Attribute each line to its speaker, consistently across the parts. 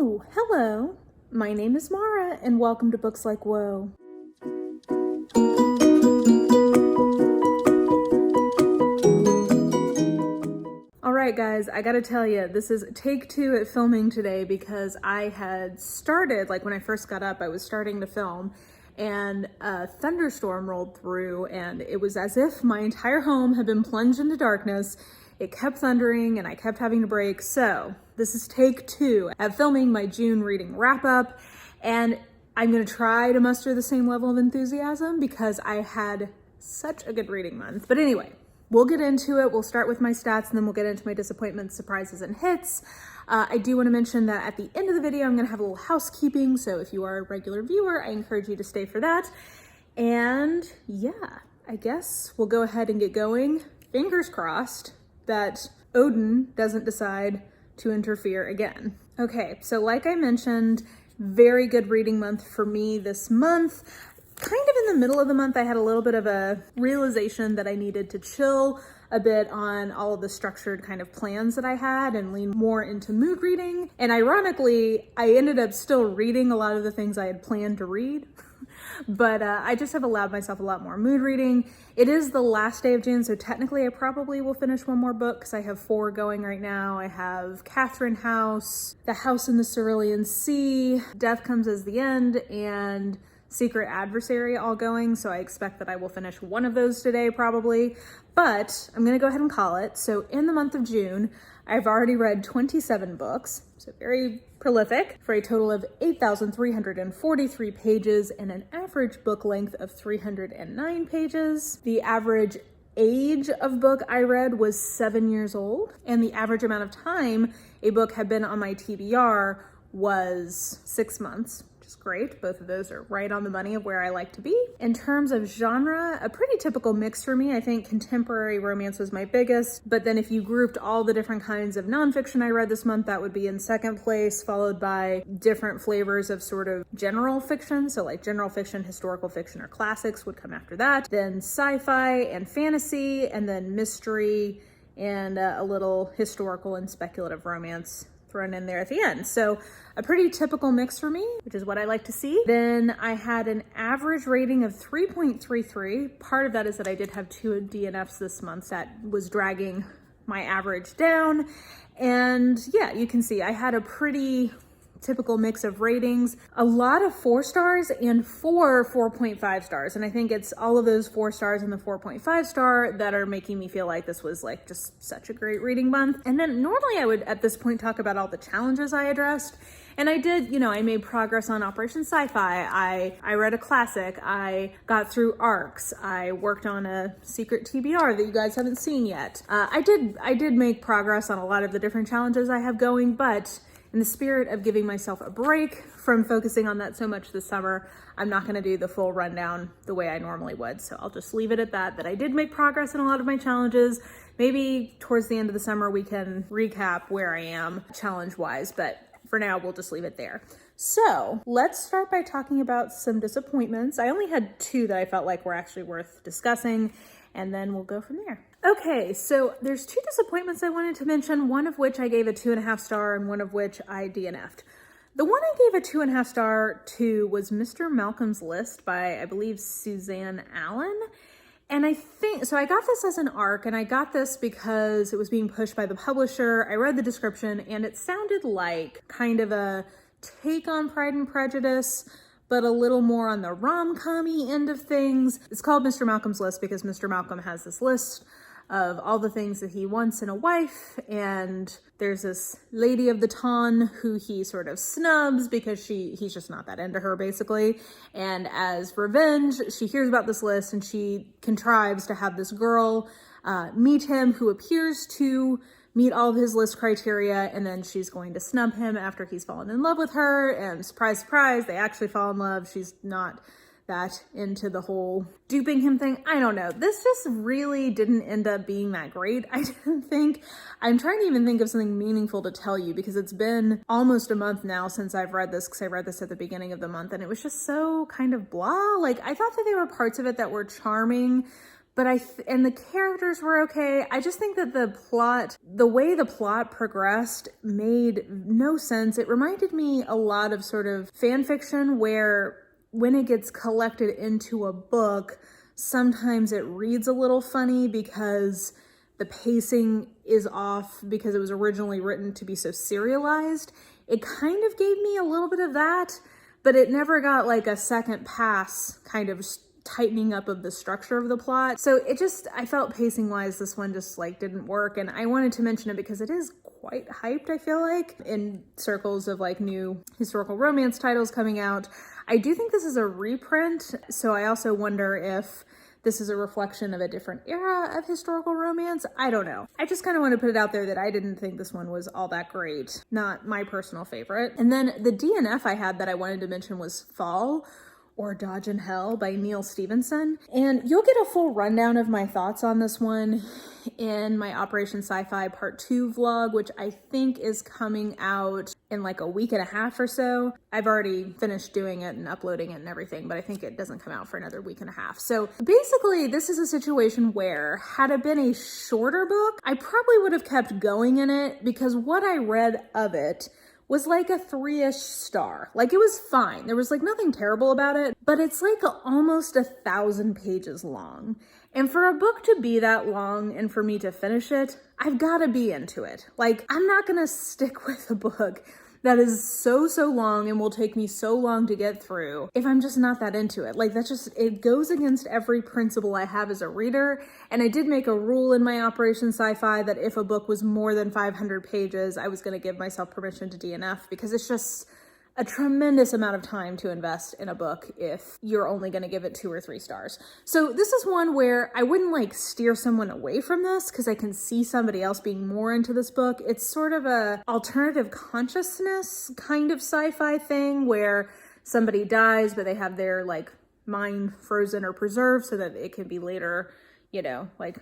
Speaker 1: Oh, hello. My name is Mara, and welcome to Books Like Whoa. Alright guys, I gotta tell you, this is take 2 at filming today because I had started, like when I first got up, I was starting to film and a thunderstorm rolled through and it was as if my entire home had been plunged into darkness. It kept thundering and I kept having to break. So this is take 2 at filming my June reading wrap up, and I'm gonna try to muster the same level of enthusiasm because I had such a good reading month. But anyway, we'll get into it. We'll start with my stats and then we'll get into my disappointments, surprises, and hits. I do want to mention that at the end of the video, I'm going to have a little housekeeping. So if you are a regular viewer, I encourage you to stay for that. And yeah, I guess we'll go ahead and get going. Fingers crossed that Odin doesn't decide to interfere again. Okay, so like I mentioned, very good reading month for me this month. Kind of in the middle of the month, I had a little bit of a realization that I needed to chill a bit on all of the structured kind of plans that I had and lean more into mood reading. And ironically, I ended up still reading a lot of the things I had planned to read, but I just have allowed myself a lot more mood reading. It is the last day of June, so technically I probably will finish one more book because I have 4 going right now. I have Catherine House, The House in the Cerulean Sea, Death Comes as the End, and Secret Adversary all going, so I expect that I will finish one of those today probably, but I'm gonna go ahead and call it. So in the month of June, I've already read 27 books, so very prolific, for a total of 8,343 pages and an average book length of 309 pages. The average age of book I read was 7 years old, and the average amount of time a book had been on my TBR was 6 months. Great. Both of those are right on the money of where I like to be. In terms of genre, a pretty typical mix for me. I think contemporary romance was my biggest, but then if you grouped all the different kinds of nonfiction I read this month, that would be in second place, followed by different flavors of sort of general fiction. So like general fiction, historical fiction, or classics would come after that. Then sci-fi and fantasy, and then mystery and a little historical and speculative romance thrown in there at the end. So a pretty typical mix for me, which is what I like to see. Then I had an average rating of 3.33. Part of that is that I did have 2 DNFs this month that was dragging my average down. And yeah, you can see I had a pretty typical mix of ratings, a lot of 4 stars and 4 4.5 stars. And I think it's all of those 4 stars and the 4.5 star that are making me feel like this was like just such a great reading month. And then normally I would at this point talk about all the challenges I addressed. And I did, you know, I made progress on Operation Sci-Fi. I read a classic. I got through arcs. I worked on a secret TBR that you guys haven't seen yet. I did make progress on a lot of the different challenges I have going, but in the spirit of giving myself a break from focusing on that so much this summer, I'm not gonna do the full rundown the way I normally would. So I'll just leave it at that I did make progress in a lot of my challenges. Maybe towards the end of the summer, we can recap where I am challenge-wise, but for now, we'll just leave it there. So let's start by talking about some disappointments. I only had 2 that I felt like were actually worth discussing, and then we'll go from there. Okay, so there's 2 disappointments I wanted to mention, one of which I gave a 2.5 star and one of which I DNF'd. The one I gave a 2.5 star to was Mr. Malcolm's List by, I believe, Suzanne Allen. And I think, so I got this as an ARC, and I got this because it was being pushed by the publisher. I read the description and it sounded like kind of a take on Pride and Prejudice, but a little more on the rom-com-y end of things. It's called Mr. Malcolm's List because Mr. Malcolm has this list of all the things that he wants in a wife, and there's this lady of the ton who he sort of snubs because he's just not that into her, basically. And as revenge, she hears about this list and she contrives to have this girl meet him who appears to meet all of his list criteria, and then she's going to snub him after he's fallen in love with her, and surprise, surprise, they actually fall in love. She's not that into the whole duping him thing. I don't know. This just really didn't end up being that great. I didn't think. I'm trying to even think of something meaningful to tell you because it's been almost a month now since I've read this, because I read this at the beginning of the month and it was just so kind of blah. Like, I thought that there were parts of it that were charming, but and the characters were okay. I just think that the way the plot progressed made no sense. It reminded me a lot of sort of fan fiction where when it gets collected into a book, sometimes it reads a little funny because the pacing is off because it was originally written to be so serialized. It kind of gave me a little bit of that, but it never got like a second pass kind of tightening up of the structure of the plot. So I felt pacing wise, this one just like didn't work. And I wanted to mention it because it is quite hyped, I feel like, in circles of like new historical romance titles coming out. I do think this is a reprint. So I also wonder if this is a reflection of a different era of historical romance. I don't know. I just kind of want to put it out there that I didn't think this one was all that great. Not my personal favorite. And then the DNF I had that I wanted to mention was Fall, or Dodge in Hell by Neil Stephenson. And you'll get a full rundown of my thoughts on this one in my Operation Sci-Fi Part 2 vlog, which I think is coming out in like a week and a half or so. I've already finished doing it and uploading it and everything, but I think it doesn't come out for another week and a half. So basically, this is a situation where had it been a shorter book, I probably would have kept going in it because what I read of it was like a 3-ish star. Like it was fine. There was like nothing terrible about it, but it's like almost 1,000 pages long. And for a book to be that long and for me to finish it, I've got to be into it. Like I'm not going to stick with a book that is so long and will take me so long to get through if I'm just not that into it. Like it goes against every principle I have as a reader. And I did make a rule in my Operation Sci-Fi that if a book was more than 500 pages, I was going to give myself permission to DNF because it's just a tremendous amount of time to invest in a book if you're only going to give it 2 or 3 stars. So this is one where I wouldn't like steer someone away from this because I can see somebody else being more into this book. It's sort of a alternative consciousness kind of sci-fi thing where somebody dies, but they have their like mind frozen or preserved so that it can be later, you know, like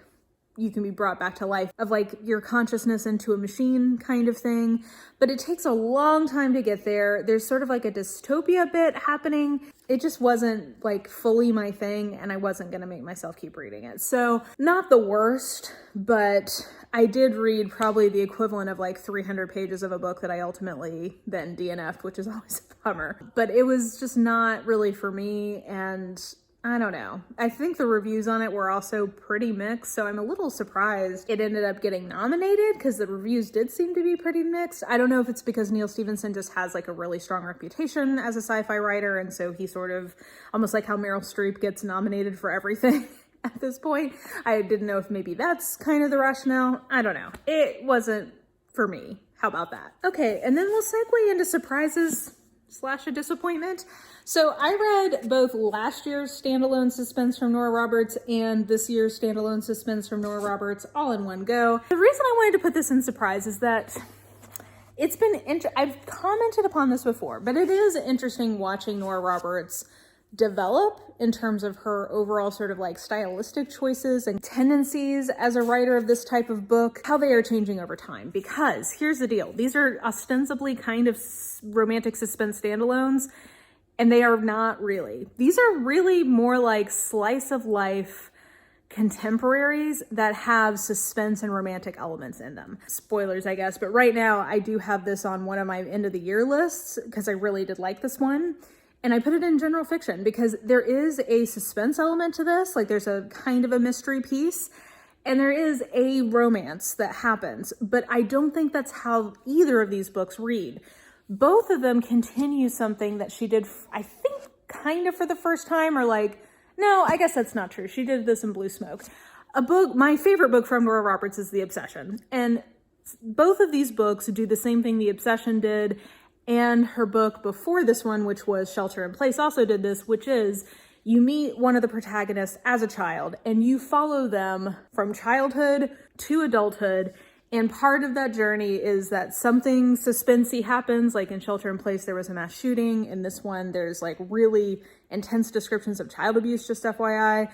Speaker 1: you can be brought back to life of like your consciousness into a machine kind of thing. But it takes a long time to get there. There's sort of like a dystopia bit happening. It just wasn't like fully my thing and I wasn't going to make myself keep reading it. So not the worst, but I did read probably the equivalent of like 300 pages of a book that I ultimately then DNF'd, which is always a bummer. But it was just not really for me, and I don't know. I think the reviews on it were also pretty mixed, so I'm a little surprised it ended up getting nominated because the reviews did seem to be pretty mixed. I don't know if it's because Neil Stephenson just has like a really strong reputation as a sci-fi writer, and so he sort of, almost like how Meryl Streep gets nominated for everything at this point. I didn't know if maybe that's kind of the rationale. I don't know. It wasn't for me. How about that? Okay, and then we'll segue into surprises / a disappointment. So I read both last year's standalone suspense from Nora Roberts and this year's standalone suspense from Nora Roberts all in one go. The reason I wanted to put this in surprise is that it's been, I've commented upon this before, but it is interesting watching Nora Roberts develop in terms of her overall sort of like stylistic choices and tendencies as a writer of this type of book, how they are changing over time. Because here's the deal. These are ostensibly kind of romantic suspense standalones, and they are not really. These are really more like slice of life contemporaries that have suspense and romantic elements in them. Spoilers, I guess, but right now I do have this on one of my end of the year lists because I really did like this one. And I put it in general fiction because there is a suspense element to this. Like there's a kind of a mystery piece and there is a romance that happens, but I don't think that's how either of these books read. Both of them continue something that she did, I think, kind of for the first time, or like, no, I guess that's not true. She did this in Blue Smoke. My favorite book from Nora Roberts is The Obsession. And both of these books do the same thing The Obsession did, and her book before this one, which was Shelter in Place, also did this, which is you meet one of the protagonists as a child and you follow them from childhood to adulthood. And part of that journey is that something suspensey happens. Like in Shelter in Place, there was a mass shooting. In this one, there's like really intense descriptions of child abuse, just FYI.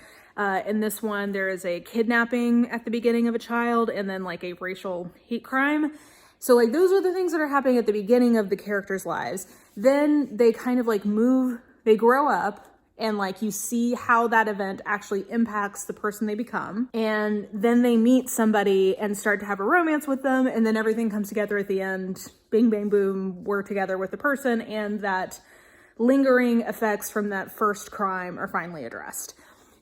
Speaker 1: In this one, there is a kidnapping at the beginning of a child and then like a racial hate crime. So like those are the things that are happening at the beginning of the characters' lives. Then they kind of like move, they grow up and like you see how that event actually impacts the person they become. And then they meet somebody and start to have a romance with them, and then everything comes together at the end. Bing, bang, boom, we're together with the person, and that lingering effects from that first crime are finally addressed.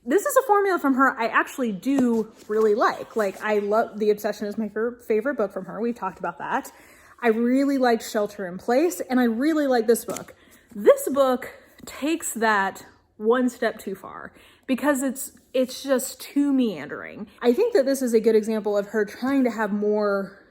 Speaker 1: This is a formula from her I actually do really like. Like, I love The Obsession is my favorite book from her. We've talked about that. I really liked Shelter in Place, and I really like this book. This book takes that one step too far because it's just too meandering. I think that this is a good example of her trying to have more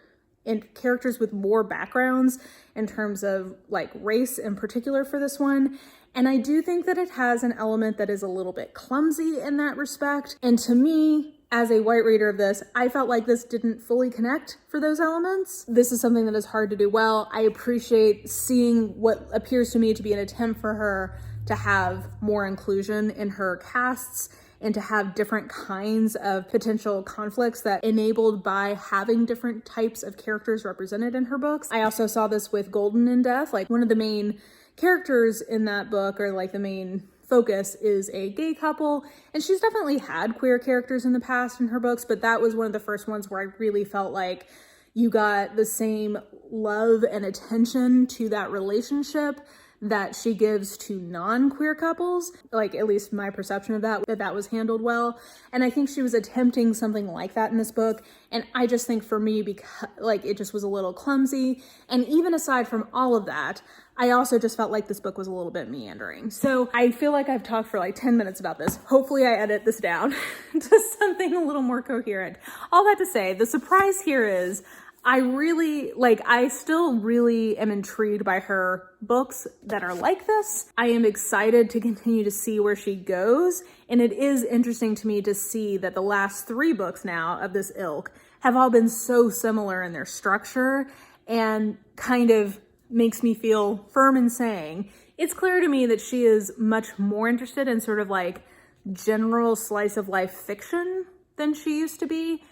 Speaker 1: characters with more backgrounds in terms of like race in particular for this one. And I do think that it has an element that is a little bit clumsy in that respect. And to me, as a white reader of this, I felt like this didn't fully connect for those elements. This is something that is hard to do well. I appreciate seeing what appears to me to be an attempt for her to have more inclusion in her casts and to have different kinds of potential conflicts that enabled by having different types of characters represented in her books. I also saw this with Golden in Death. Like, one of the main characters in that book, or like the main focus, is a gay couple, and she's definitely had queer characters in the past in her books, but that was one of the first ones where I really felt like you got the same love and attention to that relationship that she gives to non-queer couples. Like, at least my perception of that was handled well. And I think she was attempting something like that in this book. And I just think for me, because like it just was a little clumsy. And even aside from all of that, I also just felt like this book was a little bit meandering. So I feel like I've talked for like 10 minutes about this. Hopefully I edit this down to something a little more coherent. All that to say, the surprise here is I still really am intrigued by her books that are like this. I am excited to continue to see where she goes. And it is interesting to me to see that the last 3 books now of this ilk have all been so similar in their structure, and kind of makes me feel firm in saying it's clear to me that she is much more interested in sort of like general slice of life fiction than she used to be.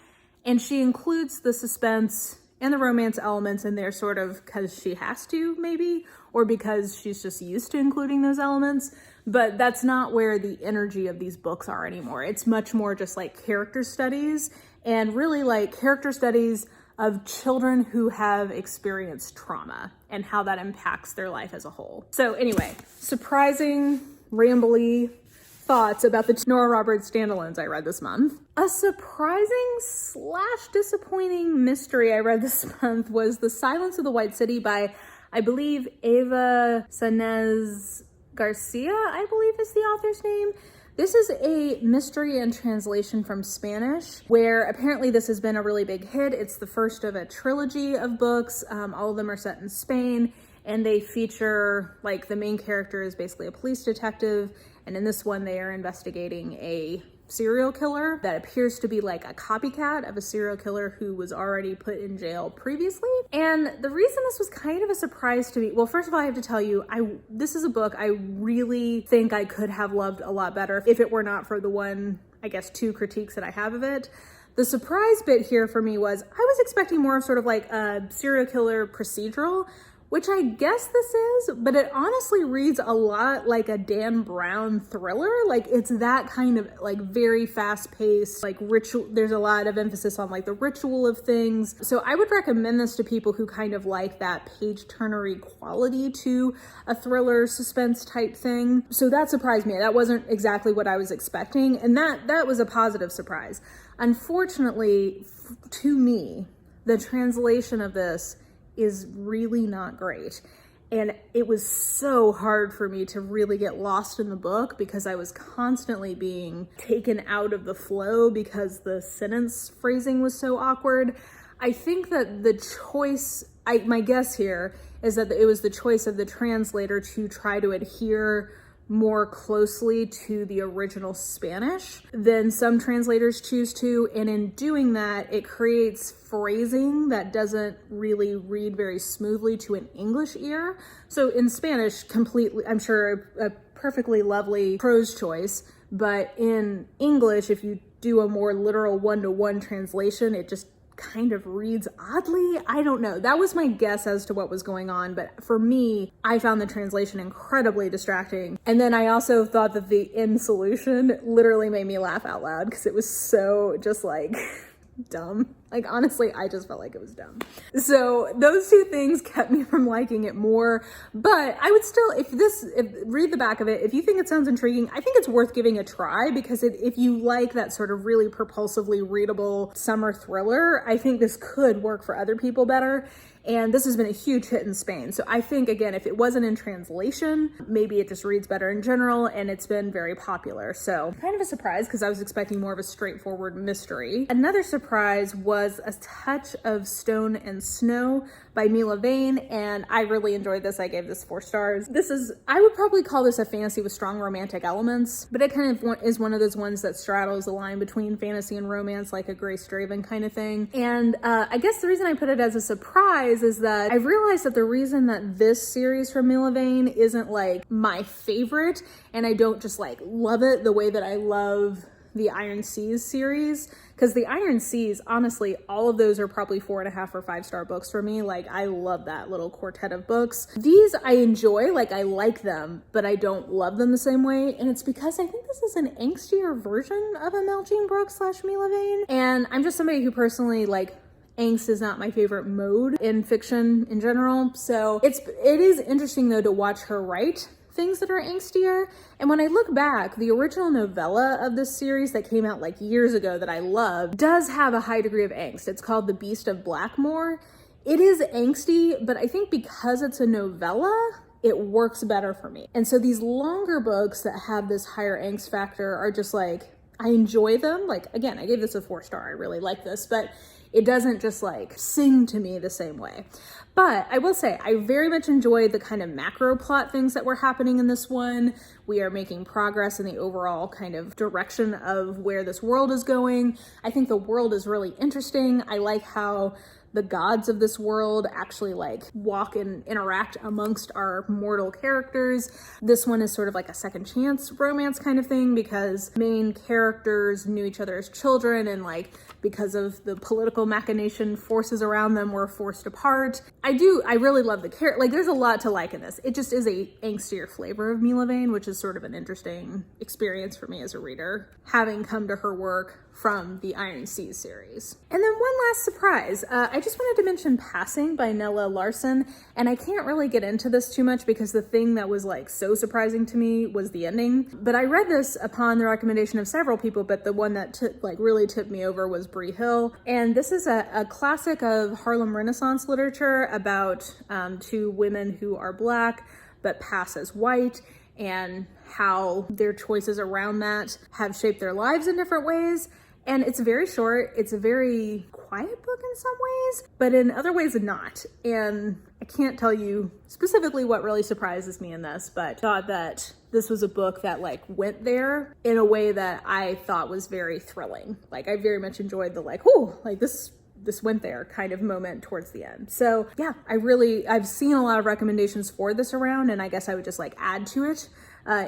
Speaker 1: And she includes the suspense and the romance elements in there sort of because she has to, maybe, or because she's just used to including those elements. But that's not where the energy of these books are anymore. It's much more just like character studies, and really like character studies of children who have experienced trauma and how that impacts their life as a whole. So anyway, surprising, rambly thoughts about the Nora Roberts standalones I read this month. A surprising / disappointing mystery I read this month was The Silence of the White City by, I believe, Ava Sana Garcia, I believe is the author's name. This is a mystery and translation from Spanish, where apparently this has been a really big hit. It's the first of a trilogy of books. All of them are set in Spain, and they feature, like, the main character is basically a police detective, and in this one they are investigating a serial killer that appears to be like a copycat of a serial killer who was already put in jail previously. And the reason this was kind of a surprise to me, well, first of all, I have to tell you, this is a book I really think I could have loved a lot better if it were not for the one, I guess, 2 critiques that I have of it. The surprise bit here for me was I was expecting more of sort of like a serial killer procedural, which I guess this is, but it honestly reads a lot like a Dan Brown thriller. Like, it's that kind of like very fast paced, like ritual. There's a lot of emphasis on like the ritual of things. So I would recommend this to people who kind of like that page turnery quality to a thriller suspense type thing. So that surprised me. That wasn't exactly what I was expecting. And that was a positive surprise. Unfortunately, to me, the translation of this is really not great. And it was so hard for me to really get lost in the book because I was constantly being taken out of the flow because the sentence phrasing was so awkward. I think that the choice, my guess here is that it was the choice of the translator to try to adhere more closely to the original Spanish than some translators choose to. And in doing that, it creates phrasing that doesn't really read very smoothly to an English ear. So in Spanish, completely, I'm sure a perfectly lovely prose choice, but in English, if you do a more literal one-to-one translation, it just kind of reads oddly. I don't know. That was my guess as to what was going on. But for me, I found the translation incredibly distracting. And then I also thought that the end solution literally made me laugh out loud because it was so just like dumb. Like, honestly, I just felt like it was dumb. So those two things kept me from liking it more. But I would still, read the back of it. If you think it sounds intriguing, I think it's worth giving a try, because if you like that sort of really propulsively readable summer thriller, I think this could work for other people better. And this has been a huge hit in Spain. So I think, again, if it wasn't in translation, maybe it just reads better in general, and it's been very popular. So kind of a surprise, because I was expecting more of a straightforward mystery. Another surprise was A Touch of Stone and Snow by Mila Vane, and I really enjoyed this. I gave this 4 stars. I would probably call this a fantasy with strong romantic elements, but it kind of is one of those ones that straddles the line between fantasy and romance, like a Grace Draven kind of thing. And I guess the reason I put it as a surprise is that I've realized that the reason that this series from Mila Vane isn't like my favorite, and I don't just like love it the way that I love the Iron Seas series, because the Iron Seas, honestly, all of those are probably 4.5 or 5-star books for me. Like, I love that little quartet of books. These I enjoy, like I like them, but I don't love them the same way. And it's because I think this is an angstier version of a Mel Jean Brooks / Mila Vane. And I'm just somebody who personally, like, angst is not my favorite mode in fiction in general. So it is interesting though to watch her write things that are angstier. And when I look back, the original novella of this series that came out like years ago that I loved does have a high degree of angst. It's called The Beast of Blackmore. It is angsty, but I think because it's a novella, it works better for me. And so these longer books that have this higher angst factor are just like, I enjoy them. Like, again, I gave this a 4-star. I really like this, but it doesn't just like sing to me the same way. But I will say, I very much enjoyed the kind of macro plot things that were happening in this one. We are making progress in the overall kind of direction of where this world is going. I think the world is really interesting. I like how the gods of this world actually like walk and interact amongst our mortal characters. This one is sort of like a second chance romance kind of thing, because main characters knew each other as children, and like because of the political machination forces around them were forced apart. I really love the character. Like, there's a lot to like in this. It just is a angstier flavor of Mila Vane, which is sort of an interesting experience for me as a reader, having come to her work from the Iron Seas series. And then one last surprise. I just wanted to mention Passing by Nella Larson, and I can't really get into this too much because the thing that was like so surprising to me was the ending. But I read this upon the recommendation of several people, but the one that really tipped me over was Bree Hill. And this is a classic of Harlem Renaissance literature about 2 women who are Black but pass as white, and how their choices around that have shaped their lives in different ways. And it's very short. It's a very quiet book in some ways, but in other ways not. And I can't tell you specifically what really surprises me in this, but thought that this was a book that like went there in a way that I thought was very thrilling. Like, I very much enjoyed the like, ooh, like this went there kind of moment towards the end. So yeah, I've seen a lot of recommendations for this around, and I guess I would just like add to it.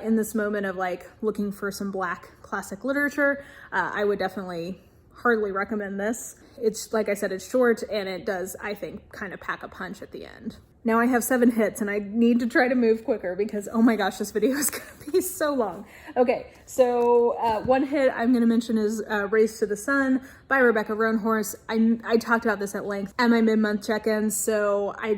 Speaker 1: In this moment of like looking for some Black classic literature, I would definitely heartily recommend this. It's, like I said, it's short, and it does, I think, kind of pack a punch at the end. Now I have 7 hits, and I need to try to move quicker because, oh my gosh, this video is gonna be so long. Okay, so one hit I'm gonna mention is Race to the Sun by Rebecca Roanhorse. I talked about this at length at my mid-month check-in, so I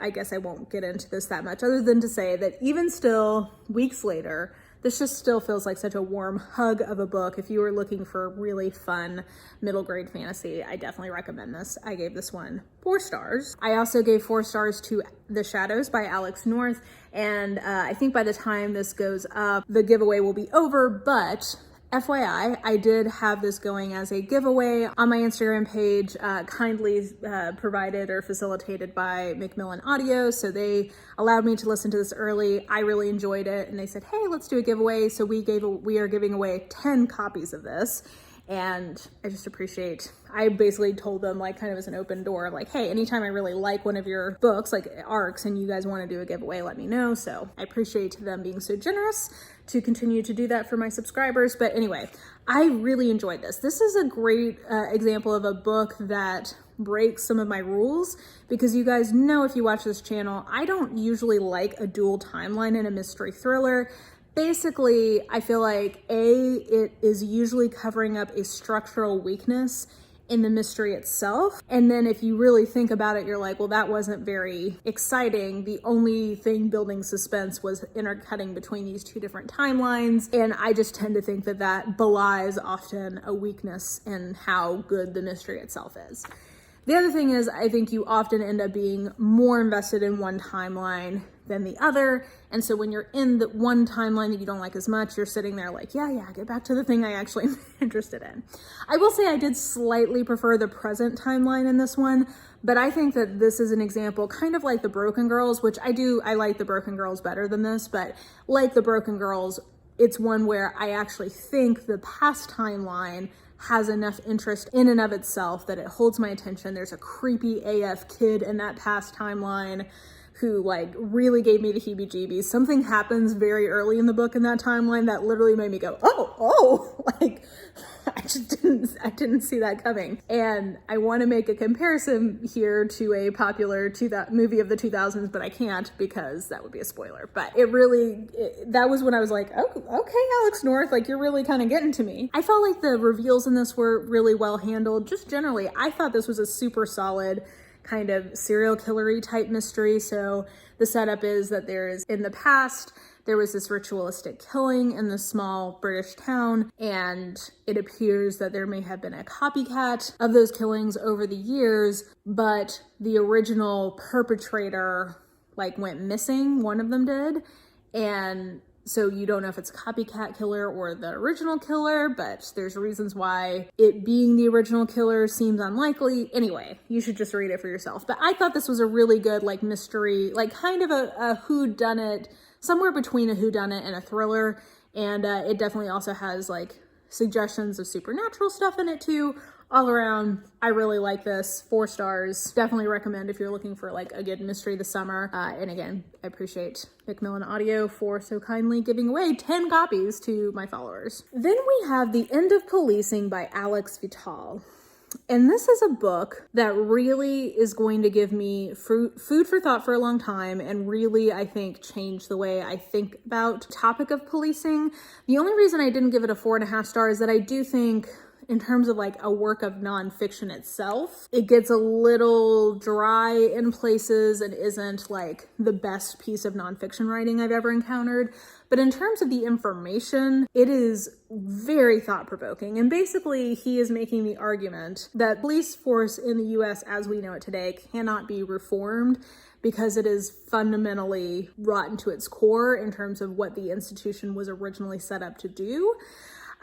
Speaker 1: guess I won't get into this that much, other than to say that even still, weeks later, this just still feels like such a warm hug of a book. If you were looking for really fun middle grade fantasy, I definitely recommend this. I gave this one 4 stars. I also gave 4 stars to The Shadows by Alex North. And I think by the time this goes up, the giveaway will be over, but FYI, I did have this going as a giveaway on my Instagram page, kindly provided or facilitated by Macmillan Audio. So they allowed me to listen to this early. I really enjoyed it, and they said, hey, let's do a giveaway. So we are giving away 10 copies of this. And I just appreciate, I basically told them like kind of as an open door, like, hey, anytime I really like one of your books, like arcs, and you guys want to do a giveaway, let me know. So I appreciate them being so generous to continue to do that for my subscribers. But anyway, I really enjoyed this. This is a great example of a book that breaks some of my rules, because you guys know, if you watch this channel, I don't usually like a dual timeline in a mystery thriller. Basically, I feel like it is usually covering up a structural weakness in the mystery itself. And then if you really think about it, you're like, well, that wasn't very exciting. The only thing building suspense was intercutting between these two different timelines. And I just tend to think that that belies often a weakness in how good the mystery itself is. The other thing is, I think you often end up being more invested in one timeline than the other. And so when you're in the one timeline that you don't like as much, you're sitting there like, yeah, get back to the thing I actually am interested in. I will say I did slightly prefer the present timeline in this one, but I think that this is an example, kind of like The Broken Girls, which I like The Broken Girls better than this, but like The Broken Girls, it's one where I actually think the past timeline has enough interest in and of itself that it holds my attention. There's a creepy AF kid in that past timeline who like really gave me the heebie-jeebies. Something happens very early in the book in that timeline that literally made me go, oh, like I didn't see that coming. And I want to make a comparison here to a popular movie of the 2000s, but I can't because that would be a spoiler. But that was when I was like, oh, okay, Alex North, like you're really kind of getting to me. I felt like the reveals in this were really well handled. Just generally, I thought this was a super solid kind of serial killer-y type mystery. So the setup is that in the past, there was this ritualistic killing in this small British town, and it appears that there may have been a copycat of those killings over the years, but the original perpetrator like went missing. One of them did. And so you don't know if it's a copycat killer or the original killer, but there's reasons why it being the original killer seems unlikely. Anyway, you should just read it for yourself. But I thought this was a really good like mystery, like kind of a whodunit, somewhere between a whodunit and a thriller. And it definitely also has like suggestions of supernatural stuff in it too. All around, I really like this. 4 stars. Definitely recommend if you're looking for like a good mystery this summer. And again, I appreciate Macmillan Audio for so kindly giving away 10 copies to my followers. Then we have The End of Policing by Alex Vital. And this is a book that really is going to give me food for thought for a long time, and really, I think, change the way I think about the topic of policing. The only reason I didn't give it a 4.5 stars is that I do think, in terms of like a work of nonfiction itself, it gets a little dry in places and isn't like the best piece of nonfiction writing I've ever encountered. But in terms of the information, it is very thought-provoking. And basically, he is making the argument that police force in the US as we know it today cannot be reformed because it is fundamentally rotten to its core in terms of what the institution was originally set up to do.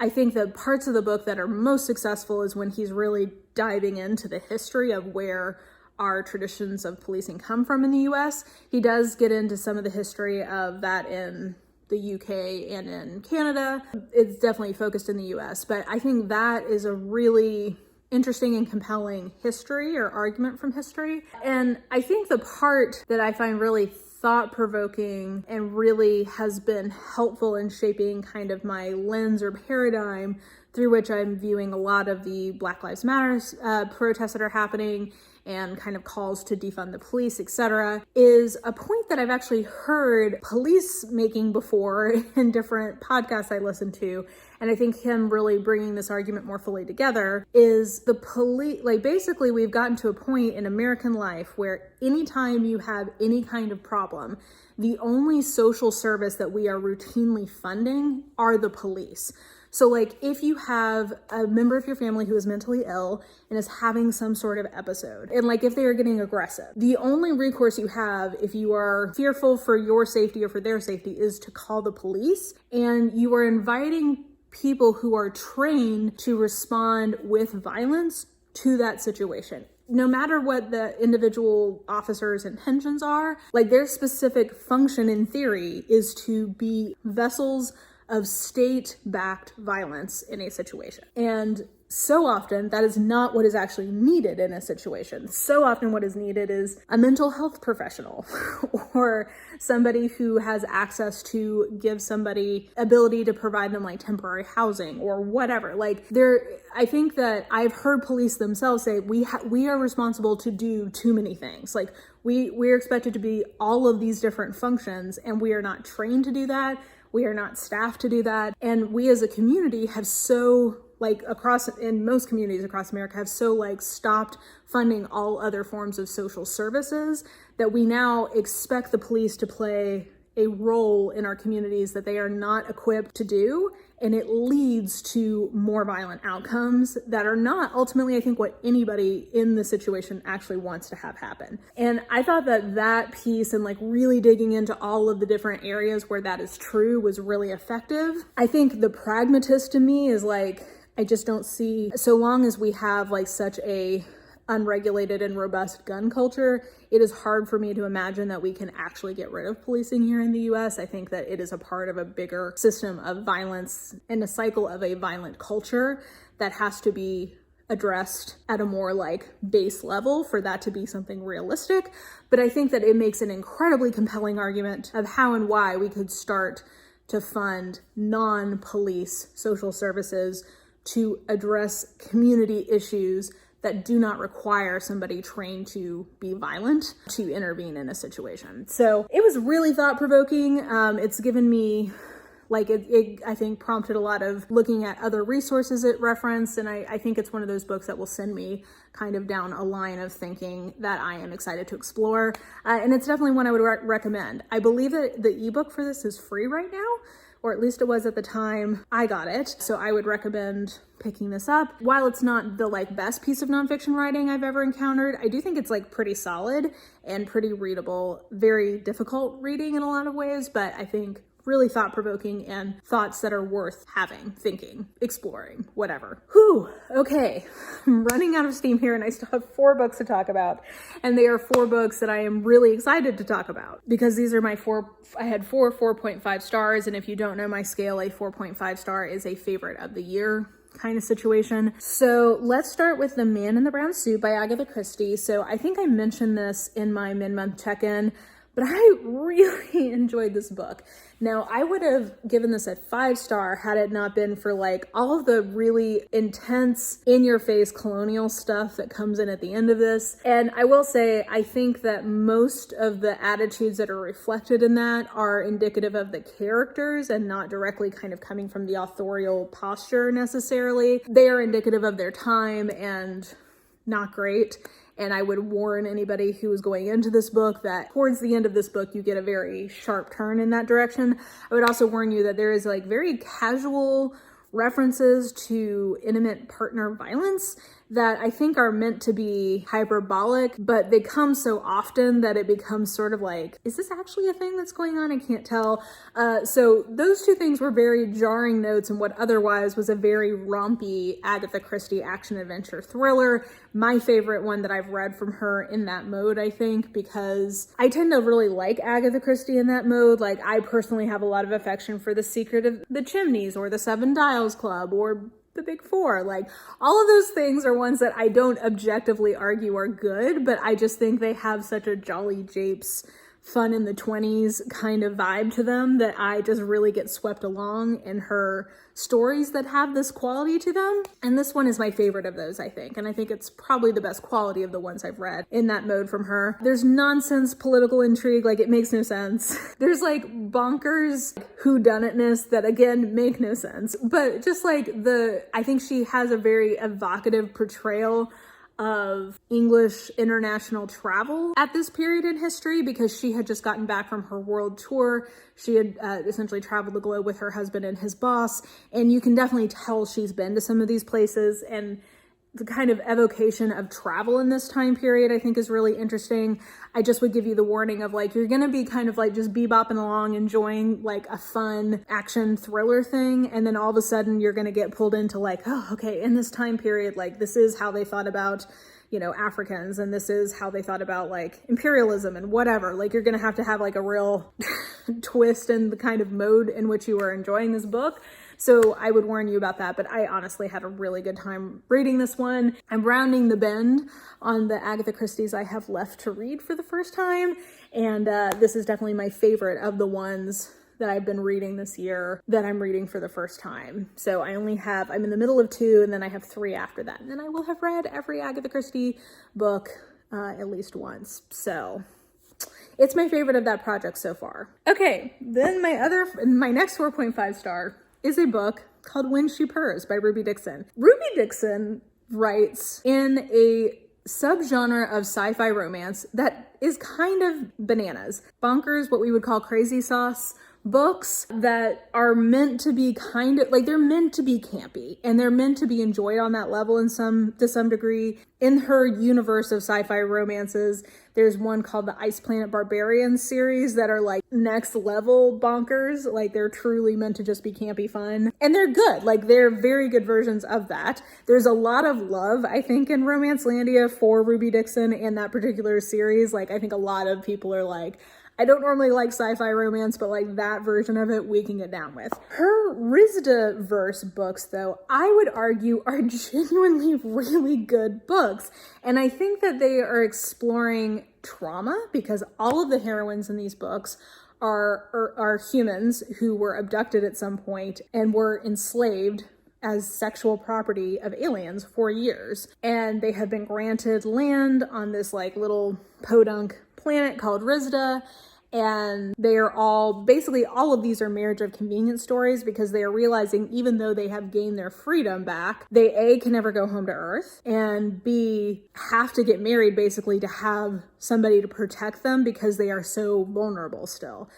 Speaker 1: I think the parts of the book that are most successful is when he's really diving into the history of where our traditions of policing come from in the US. He does get into some of the history of that in the UK and in Canada. It's definitely focused in the US, but I think that is a really interesting and compelling history or argument from history. And I think the part that I find really thought-provoking and really has been helpful in shaping kind of my lens or paradigm through which I'm viewing a lot of the Black Lives Matter protests that are happening and kind of calls to defund the police, etc., is a point that I've actually heard police making before in different podcasts I listen to. And I think him really bringing this argument more fully together is the police, like basically we've gotten to a point in American life where anytime you have any kind of problem, the only social service that we are routinely funding are the police. So like if you have a member of your family who is mentally ill and is having some sort of episode, and like if they are getting aggressive, the only recourse you have if you are fearful for your safety or for their safety is to call the police, and you are inviting people who are trained to respond with violence to that situation. No matter what the individual officer's intentions are, like their specific function in theory is to be vessels of state-backed violence in a situation. And so often that is not what is actually needed in a situation. So often what is needed is a mental health professional or somebody who has access to give somebody ability to provide them like temporary housing or whatever. I think that I've heard police themselves say, we are responsible to do too many things. Like we're expected to be all of these different functions, and we are not trained to do that. We are not staffed to do that. And we as a community have in most communities across America have stopped funding all other forms of social services that we now expect the police to play a role in our communities that they are not equipped to do. And it leads to more violent outcomes that are not ultimately, I think, what anybody in the situation actually wants to have happen. And I thought that piece and really digging into all of the different areas where that is true was really effective. I think the pragmatist in me is I just don't see, so long as we have such a unregulated and robust gun culture, it is hard for me to imagine that we can actually get rid of policing here in the US. I think that it is a part of a bigger system of violence and a cycle of a violent culture that has to be addressed at a more base level for that to be something realistic. But I think that it makes an incredibly compelling argument of how and why we could start to fund non-police social services to address community issues that do not require somebody trained to be violent to intervene in a situation. So it was really thought-provoking. It's given me, I think prompted a lot of looking at other resources it referenced. And I think it's one of those books that will send me kind of down a line of thinking that I am excited to explore. And it's definitely one I would recommend. I believe that the ebook for this is free right now, or at least it was at the time I got it. So I would recommend picking this up. While it's not the best piece of nonfiction writing I've ever encountered, I do think it's pretty solid and pretty readable. Very difficult reading in a lot of ways, but I think really thought-provoking and thoughts that are worth having, thinking, exploring, whatever. Whew, okay. I'm running out of steam here and I still have 4 books to talk about. And they are 4 books that I am really excited to talk about because these are my 4, I had 4 4.5 stars. And if you don't know my scale, a 4.5 star is a favorite of the year kind of situation. So let's start with The Man in the Brown Suit by Agatha Christie. So I think I mentioned this in my mid-month check-in, but I really enjoyed this book. Now, I would have given this a 5-star had it not been for all of the really intense, in-your-face colonial stuff that comes in at the end of this. And I will say, I think that most of the attitudes that are reflected in that are indicative of the characters and not directly kind of coming from the authorial posture necessarily. They are indicative of their time and not great. And I would warn anybody who is going into this book that towards the end of this book, you get a very sharp turn in that direction. I would also warn you that there is very casual references to intimate partner violence that I think are meant to be hyperbolic, but they come so often that it becomes sort of is this actually a thing that's going on? I can't tell. So those 2 things were very jarring notes in what otherwise was a very rompy Agatha Christie action-adventure thriller. My favorite one that I've read from her in that mode, I think, because I tend to really like Agatha Christie in that mode. I personally have a lot of affection for The Secret of the Chimneys or The 7 Dials Club or The Big Four. All of those things are ones that I don't objectively argue are good, but I just think they have such a jolly japes, fun in the 20s kind of vibe to them that I just really get swept along in her stories that have this quality to them. And this one is my favorite of those, I think. And I think it's probably the best quality of the ones I've read in that mode from her. There's nonsense political intrigue, it makes no sense. There's bonkers whodunitness that again make no sense. But just I think she has a very evocative portrayal of English international travel at this period in history because she had just gotten back from her world tour. She had essentially traveled the globe with her husband and his boss, and you can definitely tell she's been to some of these places, and the kind of evocation of travel in this time period I think is really interesting. I just would give you the warning of you're gonna be kind of just bebopping along enjoying a fun action thriller thing, and then all of a sudden you're gonna get pulled into oh, okay, in this time period this is how they thought about Africans, and this is how they thought about imperialism and whatever. You're gonna have a real twist and the kind of mode in which you are enjoying this book. So I would warn you about that, but I honestly had a really good time reading this one. I'm rounding the bend on the Agatha Christie's I have left to read for the first time, and this is definitely my favorite of the ones that I've been reading this year that I'm reading for the first time. So I'm in the middle of 2, and then I have 3 after that. And then I will have read every Agatha Christie book at least once. So it's my favorite of that project so far. Okay, then my next 4.5 star is a book called When She Purrs by Ruby Dixon. Ruby Dixon writes in a subgenre of sci-fi romance that is kind of bananas. Bonkers, what we would call crazy sauce. Books that are meant to be they're meant to be campy, and they're meant to be enjoyed on that level to some degree. In her universe of sci-fi romances, there's one called the Ice Planet Barbarians series that are like next level bonkers. Like, they're truly meant to just be campy fun, and they're good. Like, they're very good versions of that. There's a lot of love, I think, in Romancelandia for Ruby Dixon and that particular series. Like, I think a lot of people are like, I don't normally like sci-fi romance, but like that version of it, we can get down with. Her Rizda-verse books, though, I would argue are genuinely really good books. And I think that they are exploring trauma, because all of the heroines in these books are humans who were abducted at some point and were enslaved as sexual property of aliens for years. And they have been granted land on this like little podunk planet called Rizda. And they are all of these are marriage of convenience stories, because they are realizing even though they have gained their freedom back, they A, can never go home to Earth, and B, have to get married basically to have somebody to protect them because they are so vulnerable still.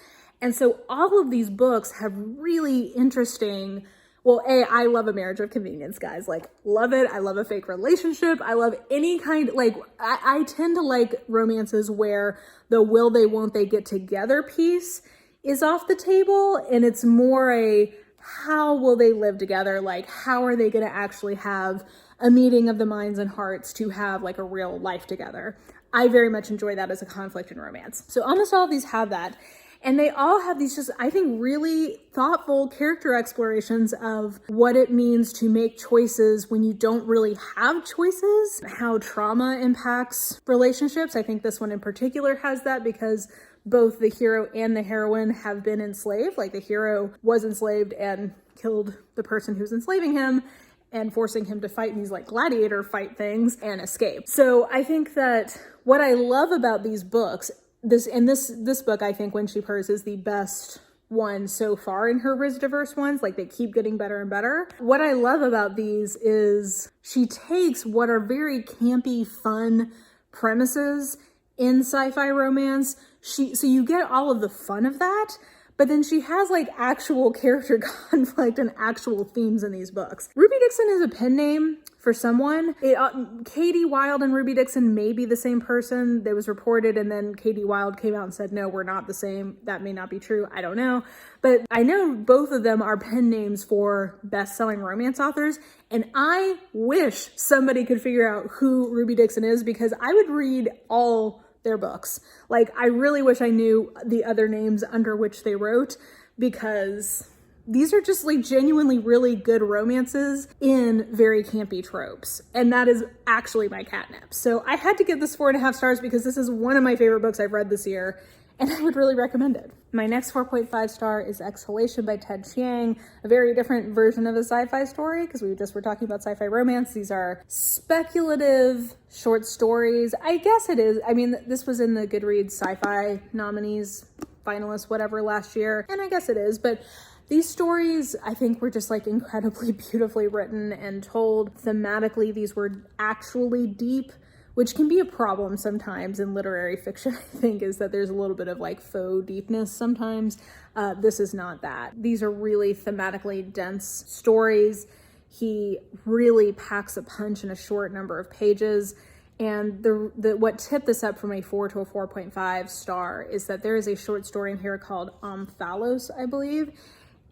Speaker 1: And so all of these books have really interesting. Well, A, I love a marriage of convenience, guys. Like, love it. I love a fake relationship. I love any kind, like, I tend to like romances where the will they, won't they get together piece is off the table, and it's more a how will they live together? Like, how are they going to actually have a meeting of the minds and hearts to have like a real life together? I very much enjoy that as a conflict in romance. So almost all of these have that. And they all have these just, I think, really thoughtful character explorations of what it means to make choices when you don't really have choices, how trauma impacts relationships. I think this one in particular has that, because both the hero and the heroine have been enslaved. Like, the hero was enslaved and killed the person who's enslaving him and forcing him to fight in these like gladiator fight things and escape. So I think that what I love about these books, this book, I think When She Purrs is the best one so far in her Rizda-verse ones. Like, they keep getting better and better. What I love about these is she takes what are very campy, fun premises in sci-fi romance. So you get all of the fun of that, but then she has like actual character conflict and actual themes in these books. Ruby Dixon is a pen name for someone. Katie Wilde and Ruby Dixon may be the same person. That was reported, and then Katie Wilde came out and said, no, we're not the same. That may not be true. I don't know. But I know both of them are pen names for best-selling romance authors, and I wish somebody could figure out who Ruby Dixon is, because I would read all their books. Like, I really wish I knew the other names under which they wrote, because these are just like genuinely really good romances in very campy tropes. And that is actually my catnip. So I had to give this 4.5 stars because this is one of my favorite books I've read this year, and I would really recommend it. My next 4.5 star is Exhalation by Ted Chiang, a very different version of a sci-fi story, because we just were talking about sci-fi romance. These are speculative short stories. I guess it is. I mean, this was in the Goodreads sci-fi nominees, finalists, whatever, last year, and I guess it is, but these stories, I think, were just like incredibly beautifully written and told. Thematically, these were actually deep, which can be a problem sometimes in literary fiction, I think, is that there's a little bit of like faux deepness sometimes. This is not that. These are really thematically dense stories. He really packs a punch in a short number of pages. And what tipped this up from a 4 to a 4.5 star is that there is a short story in here called Omphalos, I believe.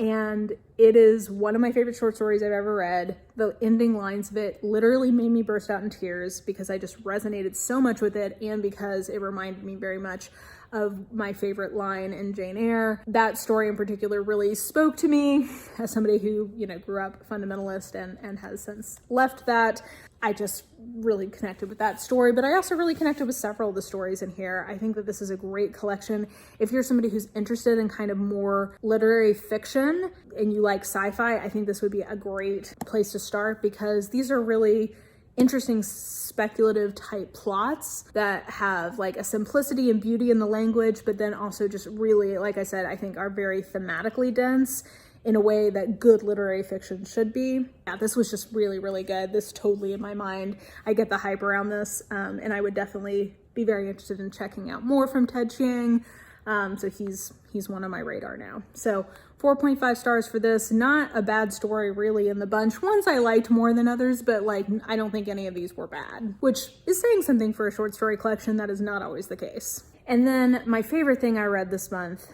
Speaker 1: And it is one of my favorite short stories I've ever read. The ending lines of it literally made me burst out in tears, because I just resonated so much with it, and because it reminded me very much of my favorite line in Jane Eyre. That story in particular really spoke to me as somebody who, grew up fundamentalist and has since left that. I just really connected with that story, but I also really connected with several of the stories in here. I think that this is a great collection. If you're somebody who's interested in kind of more literary fiction and you like sci-fi, I think this would be a great place to start, because these are really interesting speculative type plots that have like a simplicity and beauty in the language, but then also just really, like I said, I think are very thematically dense in a way that good literary fiction should be. Yeah, this was just really, really good. This totally in my mind. I get the hype around this, and I would definitely be very interested in checking out more from Ted Chiang. So he's one on my radar now. So 4.5 stars for this. Not a bad story really in the bunch. Ones I liked more than others, but like I don't think any of these were bad, which is saying something for a short story collection. That is not always the case. And then my favorite thing I read this month,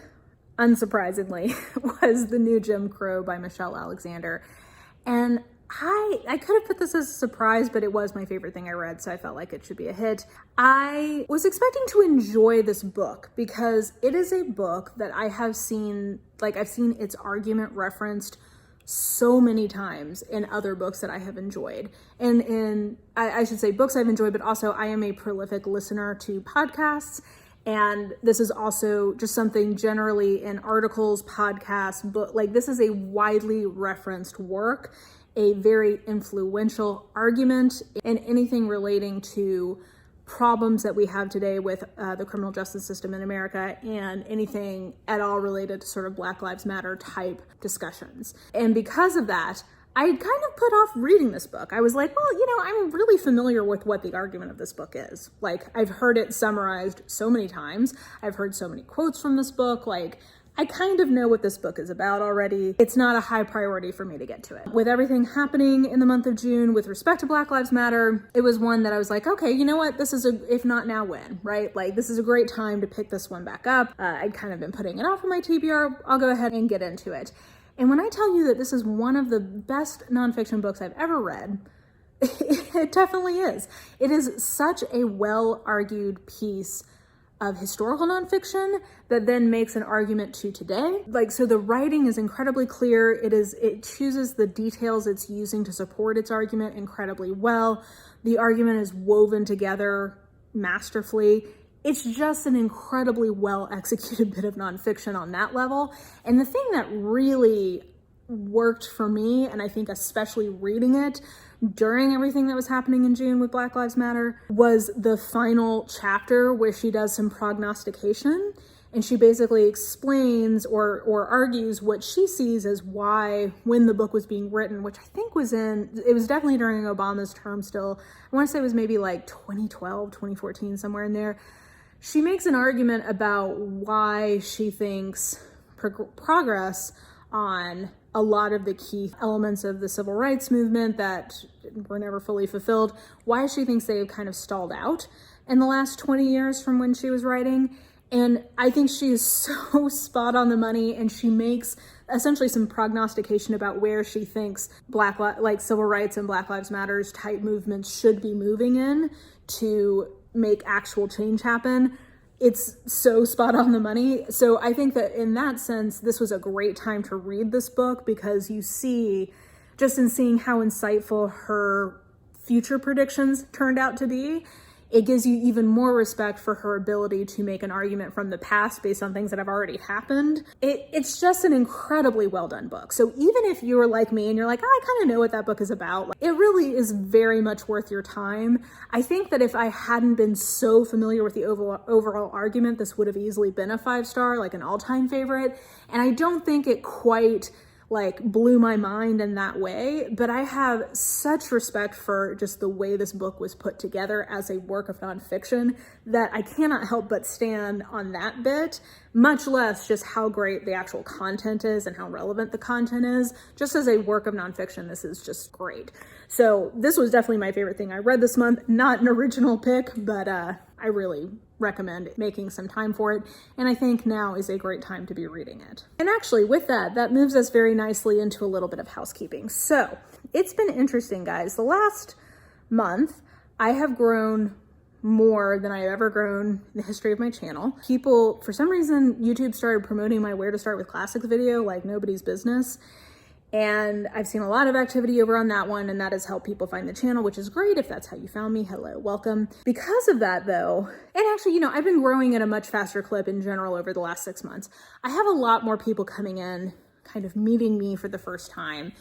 Speaker 1: unsurprisingly, was The New Jim Crow by Michelle Alexander. And I could have put this as a surprise, but it was my favorite thing I read, so I felt like it should be a hit. I was expecting to enjoy this book because it is a book that I have seen, I've seen its argument referenced so many times in other books that I have enjoyed. And I should say books I've enjoyed, but also I am a prolific listener to podcasts. And this is also just something generally in articles, podcasts, but this is a widely referenced work, a very influential argument in anything relating to problems that we have today with the criminal justice system in America, and anything at all related to sort of Black Lives Matter type discussions. And because of that, I kind of put off reading this book. I was like, well, I'm really familiar with what the argument of this book is. I've heard it summarized so many times. I've heard so many quotes from this book. I kind of know what this book is about already. It's not a high priority for me to get to it. With everything happening in the month of June with respect to Black Lives Matter, it was one that I was like, okay, you know what? This is if not now, when, right? This is a great time to pick this one back up. I'd kind of been putting it off on my TBR. I'll go ahead and get into it. And when I tell you that this is one of the best nonfiction books I've ever read, it definitely is. It is such a well-argued piece of historical nonfiction that then makes an argument to today. So the writing is incredibly clear. It chooses the details it's using to support its argument incredibly well. The argument is woven together masterfully. It's just an incredibly well executed bit of nonfiction on that level. And the thing that really worked for me, and I think especially reading it during everything that was happening in June with Black Lives Matter, was the final chapter where she does some prognostication. And she basically explains or argues what she sees as why, when the book was being written, which I think it was definitely during Obama's term still. I want to say it was maybe 2012, 2014, somewhere in there. She makes an argument about why she thinks progress on a lot of the key elements of the civil rights movement that were never fully fulfilled, why she thinks they have kind of stalled out in the last 20 years from when she was writing. And I think she is so spot on the money, and she makes essentially some prognostication about where she thinks civil rights and Black Lives Matters type movements should be moving in to make actual change happen. It's so spot on the money. So I think that in that sense, this was a great time to read this book, because you see, just in seeing how insightful her future predictions turned out to be, it gives you even more respect for her ability to make an argument from the past based on things that have already happened. It's just an incredibly well done book. So even if you're like me and you're like, I kind of know what that book is about, it really is very much worth your time. I think that if I hadn't been so familiar with the overall argument, this would have easily been a 5-star, an all-time favorite. And I don't think it quite blew my mind in that way, but I have such respect for just the way this book was put together as a work of nonfiction that I cannot help but stand on that bit, much less just how great the actual content is and how relevant the content is. Just as a work of nonfiction, this is just great. So this was definitely my favorite thing I read this month. Not an original pick, but I really recommend making some time for it. And I think now is a great time to be reading it. And actually with that moves us very nicely into a little bit of housekeeping. So it's been interesting, guys. The last month, I have grown more than I've ever grown in the history of my channel. People, for some reason, YouTube started promoting my Where to Start with Classics video like nobody's business. And I've seen a lot of activity over on that one, and that has helped people find the channel, which is great. If that's how you found me, hello, welcome. Because of that though, and actually, you know, I've been growing at a much faster clip in general over the last 6 months. I have a lot more people coming in, kind of meeting me for the first time.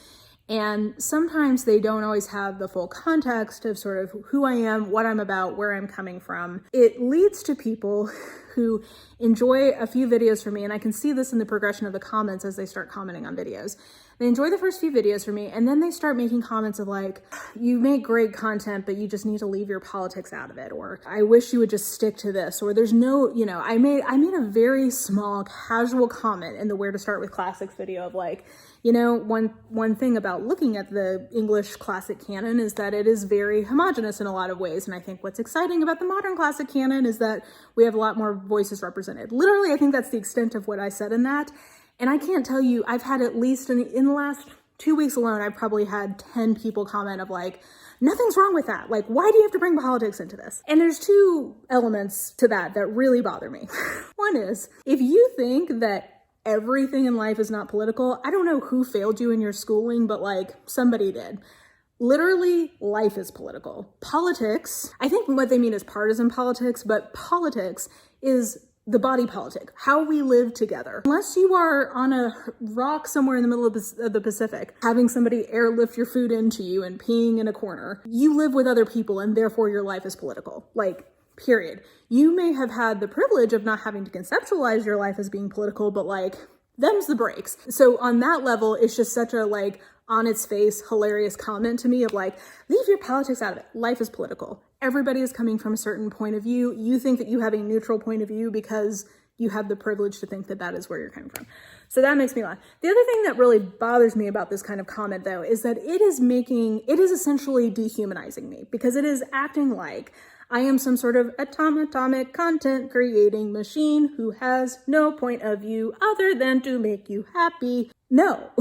Speaker 1: And sometimes they don't always have the full context of sort of who I am, what I'm about, where I'm coming from. It leads to people who enjoy a few videos from me, and I can see this in the progression of the comments as they start commenting on videos. They enjoy the first few videos from me, and then they start making comments of like, you make great content, but you just need to leave your politics out of it, or I wish you would just stick to this, or there's no, you know, I made a very small casual comment in the Where to Start with Classics video of like, you know, one thing about looking at the English classic canon is that it is very homogenous in a lot of ways. And I think what's exciting about the modern classic canon is that we have a lot more voices represented. Literally, I think that's the extent of what I said in that. And I can't tell you, I've had at least in the last 2 weeks alone, I've probably had 10 people comment of like, nothing's wrong with that. Like, why do you have to bring politics into this? And there's two elements to that that really bother me. One is, if you think that everything in life is not political, I don't know who failed you in your schooling, but like somebody did. Literally, life is political. Politics, I think what they mean is partisan politics, but politics is the body politic, how we live together. Unless you are on a rock somewhere in the middle of the Pacific, having somebody airlift your food into you and peeing in a corner, you live with other people and therefore your life is political. Like, period. You may have had the privilege of not having to conceptualize your life as being political, but like, them's the breaks. So on that level, it's just such a like, on its face, hilarious comment to me of like, leave your politics out of it. Life is political. Everybody is coming from a certain point of view. You think that you have a neutral point of view because you have the privilege to think that that is where you're coming from. So that makes me laugh. The other thing that really bothers me about this kind of comment though, is that it is essentially dehumanizing me, because it is acting like I am some sort of atomic content creating machine who has no point of view other than to make you happy. No,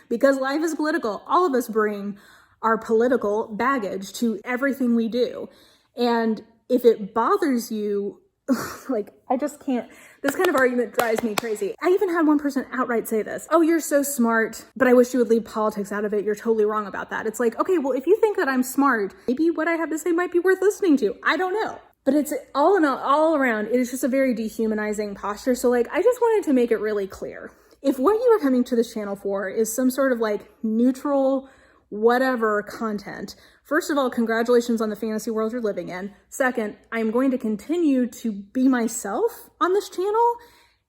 Speaker 1: because life is political, all of us bring our political baggage to everything we do. And if it bothers you, like, I just can't, this kind of argument drives me crazy. I even had one person outright say this, oh, you're so smart, but I wish you would leave politics out of it. You're totally wrong about that. It's like, okay, well, if you think that I'm smart, maybe what I have to say might be worth listening to. I don't know. But it's all around, it is just a very dehumanizing posture. So like, I just wanted to make it really clear. If what you are coming to this channel for is some sort of like neutral, whatever content, first of all, congratulations on the fantasy world you're living in. Second, I'm going to continue to be myself on this channel.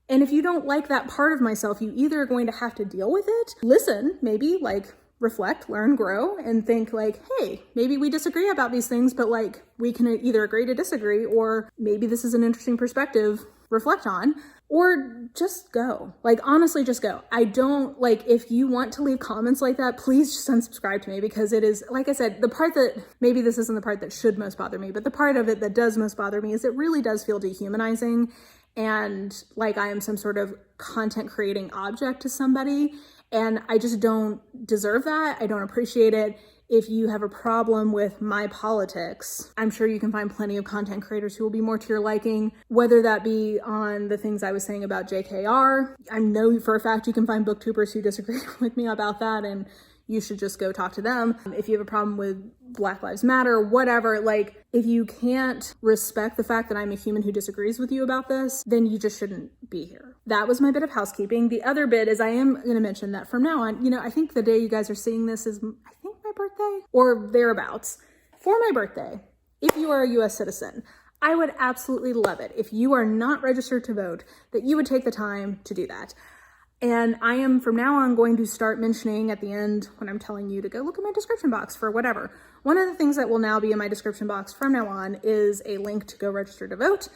Speaker 1: And if you don't like that part of myself, you either are going to have to deal with it, listen, maybe like reflect, learn, grow, and think like, hey, maybe we disagree about these things, but like we can either agree to disagree, or maybe this is an interesting perspective, reflect on, or just go. Like, honestly, just go. I don't, like, if you want to leave comments like that, please just unsubscribe to me, because it is, like I said, the part that, maybe this isn't the part that should most bother me, but the part of it that does most bother me is it really does feel dehumanizing, and like I am some sort of content creating object to somebody, and I just don't deserve that. I don't appreciate it. If you have a problem with my politics, I'm sure you can find plenty of content creators who will be more to your liking, whether that be on the things I was saying about JKR. I know for a fact you can find booktubers who disagree with me about that, and you should just go talk to them. If you have a problem with Black Lives Matter, whatever, like, if you can't respect the fact that I'm a human who disagrees with you about this, then you just shouldn't be here. That was my bit of housekeeping. The other bit is I am going to mention that from now on, you know, I think the day you guys are seeing this is, I think, my birthday or thereabouts. For my birthday, if you are a US citizen, I would absolutely love it if you are not registered to vote, that you would take the time to do that. And I am from now on going to start mentioning at the end when I'm telling you to go look at my description box for whatever. One of the things that will now be in my description box from now on is a link to go register to vote.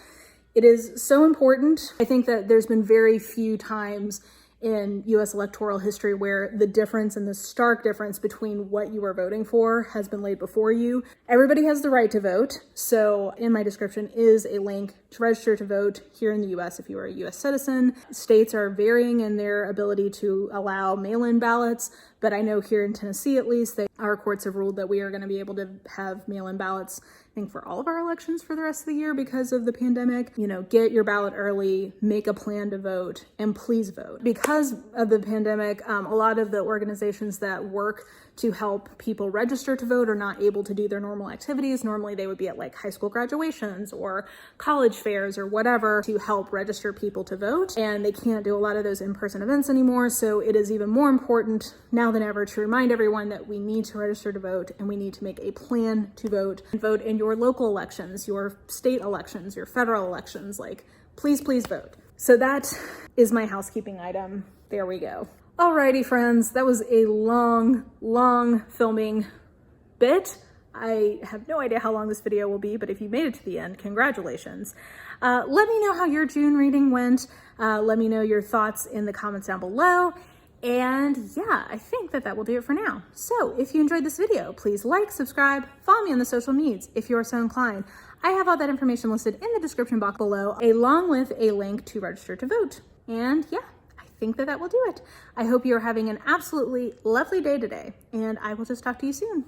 Speaker 1: It is so important. I think that there's been very few times in US electoral history where the difference and the stark difference between what you are voting for has been laid before you. Everybody has the right to vote. So in my description is a link to register to vote here in the US if you are a US citizen. States are varying in their ability to allow mail-in ballots, but I know here in Tennessee at least, that our courts have ruled that we are going to be able to have mail-in ballots I think for all of our elections for the rest of the year because of the pandemic. You know, get your ballot early, make a plan to vote, and please vote. Because of the pandemic, a lot of the organizations that work to help people register to vote are not able to do their normal activities. Normally they would be at like high school graduations or college fairs or whatever to help register people to vote. And they can't do a lot of those in-person events anymore. So it is even more important now than ever to remind everyone that we need to register to vote and we need to make a plan to vote and vote in your local elections, your state elections, your federal elections. Like, please, please vote. So that is my housekeeping item. There we go. Alrighty, friends, that was a long filming bit. I have no idea how long this video will be, but if you made it to the end, congratulations. Let me know how your June reading went. Let me know your thoughts in the comments down below. And yeah, I think that will do it for now. So if you enjoyed this video, please like, subscribe, follow me on the social medias if you are so inclined. I have all that information listed in the description box below, along with a link to register to vote. And yeah, I think that will do it. I hope you are having an absolutely lovely day today, and I will just talk to you soon.